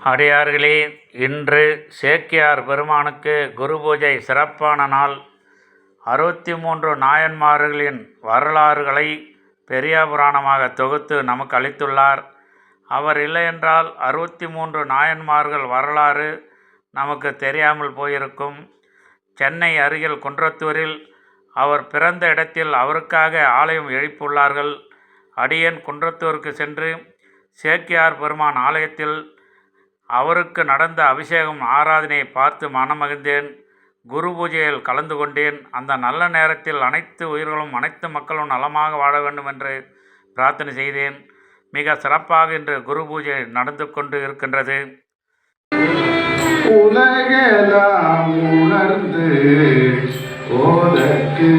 அடியார்களே, இன்று சேக்கிழார் பெருமானுக்கு குரு பூஜை சிறப்பான நாள். 63 நாயன்மார்களின் வரலாறுகளை பெரிய புராணமாக தொகுத்து நமக்கு அளித்துள்ளார். அவர் இல்லையென்றால் 63 நாயன்மார்கள் வரலாறு நமக்கு தெரியாமல் போயிருக்கும். சென்னை அருகில் குன்றத்தூரில் அவர் பிறந்த இடத்தில் அவருக்காக ஆலயம் எழுப்பியுள்ளார்கள். அடியேன் குன்றத்தூருக்கு சென்று சேக்கிழார் பெருமான் ஆலயத்தில் அவருக்கு நடந்த அபிஷேகம் ஆராதனையை பார்த்து மனமகிழ்ந்தேன். குரு பூஜையில் கலந்து கொண்டேன். அந்த நல்ல நேரத்தில் அனைத்து உயிர்களும் அனைத்து மக்களும் நலமாக வாழ வேண்டும் என்று பிரார்த்தனை செய்தேன். மிக சிறப்பாக இன்று குரு பூஜை நடந்து கொண்டு இருக்கின்றது. உலகெல்லாம் உணர்ந்து ஓதற்கு